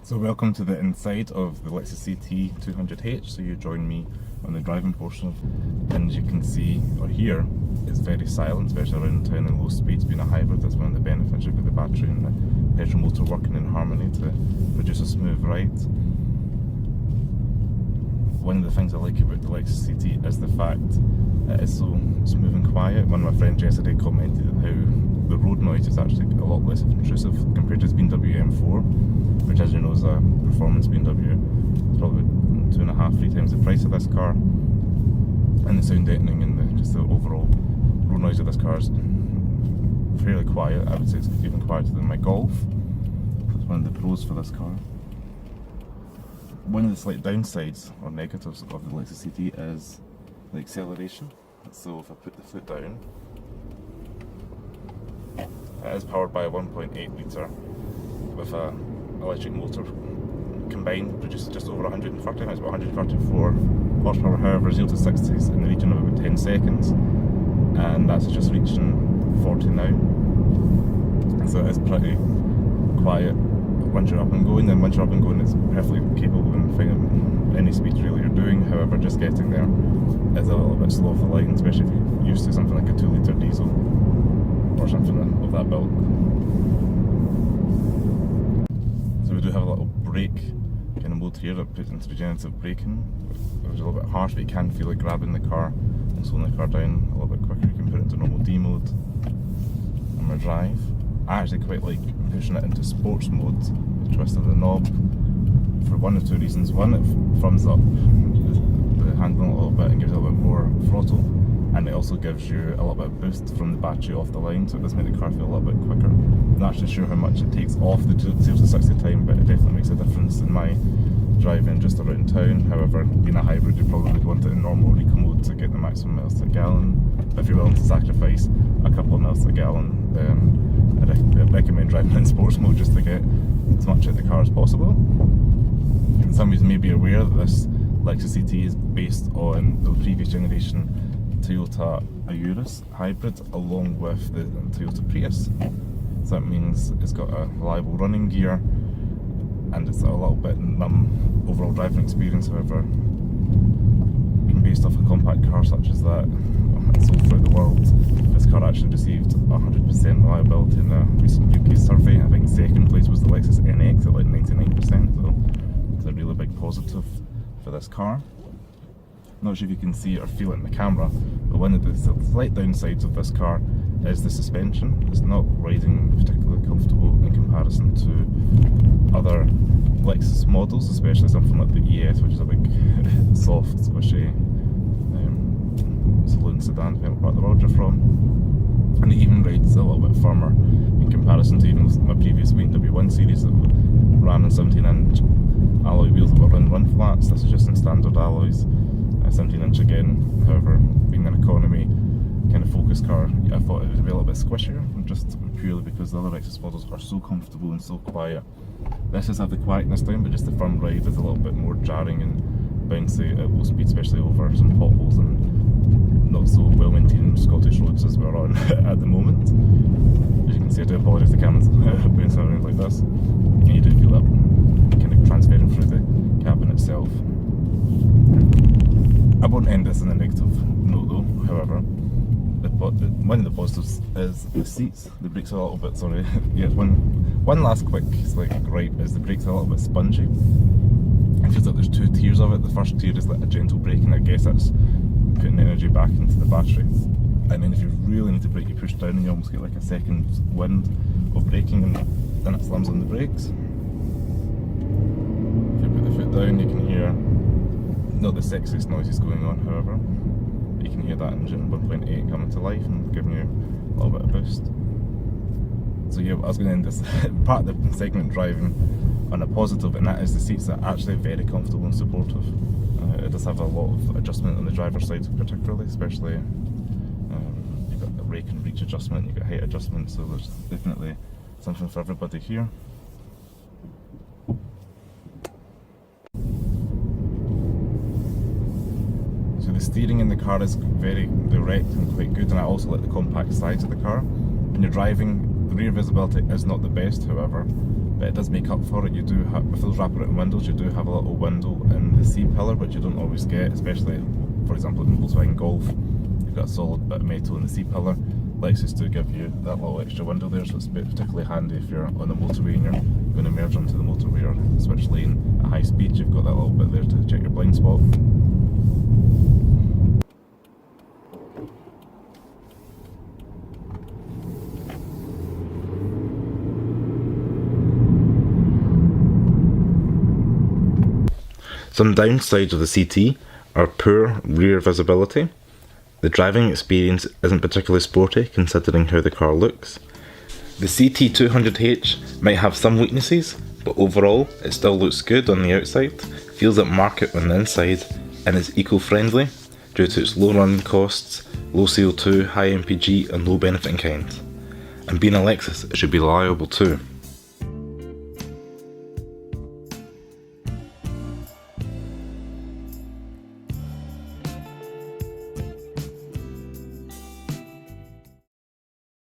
So welcome to the inside of the Lexus CT 200H. So you join me on the driving portion, and as you can see or hear, it's very silent, especially around town and low speeds. Being a hybrid, that's one of the benefits. You've got the battery and the petrol motor working in harmony to produce a smooth ride. One of the things I like about the Lexus CT is the fact it is so smooth and quiet. One of my friends yesterday commented how the road noise is actually a lot less intrusive compared to his BMW M4, which, as you know, is a performance BMW. It's probably 2.5, 3 times the price of this car. And the sound deadening and just the overall road noise of this car is fairly quiet. I would say it's even quieter than my Golf. That's one of the pros for this car. One of the slight downsides or negatives of the Lexus CT is the acceleration. So if I put the foot down, it is powered by a 1.8 litre with an electric motor. Combined produces just over 130, it's about 134 horsepower. However, 0 to 60 is in the region of about 10 seconds, and that's just reaching 40 now. So it is pretty quiet once you're up and going. Then once you're up and going, it's perfectly capable of finding any speed really you're doing. However, just getting there is a little bit slow off the line, especially if you're used to something like a 2 litre diesel or something of that build. So we do have a little brake kind of mode here that puts into regenerative braking, which is a little bit harsh, but you can feel it grabbing the car and slowing the car down a little bit quicker. You can put it into normal D mode on the drive. I actually quite like pushing it into sports mode, the twist of the knob, for one of two reasons. One, it firms up the handling a little bit and gives it a little bit more throttle, and it also gives you a little bit of boost from the battery off the line, so it does make the car feel a little bit quicker. I'm not actually sure how much it takes off the 0 to 60 time, but it definitely makes a difference in my driving just around town. However, being a hybrid, you probably would want it in normal eco mode to get the maximum miles to a gallon. If you're willing to sacrifice a couple of miles to a gallon, then I'd recommend driving in sports mode just to get as much out of the car as possible. Some of you may be aware that this Lexus CT is based on the previous generation Toyota Urus hybrid along with the Toyota Prius. So that means it's got a reliable running gear and it's a little bit numb overall driving experience. However, being based off a compact car such as that, sold throughout the world, this car actually received 100% reliability in a recent UK survey. I think second place was the Lexus NX at like 99%, so it's a really big positive for this car. Not sure if you can see it or feel it in the camera, but one of the slight downsides of this car is the suspension. It's not riding particularly comfortable in comparison to other Lexus models, especially something like the ES, which is a big soft, squishy saloon sedan, depending what part of the world you're from. And it even rides a little bit firmer in comparison to even my previous BMW 1 series that ran on 17-inch alloy wheels that were run flats. This is just in standard alloys. 17-inch again. However, being an economy kind of focus car, I thought it would be a little bit squishier, just purely because the other Lexus models are so comfortable and so quiet. This does have the quietness down, but just the firm ride is a little bit more jarring and bouncy at low speed, especially over some potholes and not so well maintained Scottish roads as we're on at the moment. As you can see, I do apologise, the camera's bouncing around like this, and you do feel that kind of transferring through the cabin itself. I won't end this in a negative note though, however. One of the positives is the seats. The brakes are a little bit, sorry, yeah, one last quick slight gripe is the brakes are a little bit spongy. It feels like there's 2 tiers of it. The first tier is like a gentle brake, and I guess that's putting energy back into the battery. And then if you really need to brake, you push down and you almost get like a second wind of braking, and then it slams on the brakes. If you put the foot down, you can hear not the sexiest noises going on, however. You can hear that engine 1.8 coming to life and giving you a little bit of boost. So yeah, I was going to end this part of the segment driving on a positive, and that is the seats are actually very comfortable and supportive. It does have a lot of adjustment on the driver's side particularly, especially you've got the rake and reach adjustment, you've got height adjustment, so there's definitely something for everybody here. So the steering in the car is very direct and quite good, and I also like the compact sides of the car. When you're driving, the rear visibility is not the best, however, but it does make up for it. You do have, with those wraparound windows, you do have a little window in the C-pillar, which you don't always get, especially, for example, in Volkswagen Golf. You've got a solid bit of metal in the C-pillar. Lexus do give you that little extra window there, so it's particularly handy if you're on the motorway and you're going to merge onto the motorway or switch lane at high speed. You've got that little bit there to check your blind spot. Some downsides of the CT are poor rear visibility. The driving experience isn't particularly sporty considering how the car looks. The CT200H might have some weaknesses, but overall it still looks good on the outside, feels at market on the inside, and is eco-friendly due to its low running costs, low CO2, high MPG and low benefit in kind. And being a Lexus, it should be reliable too.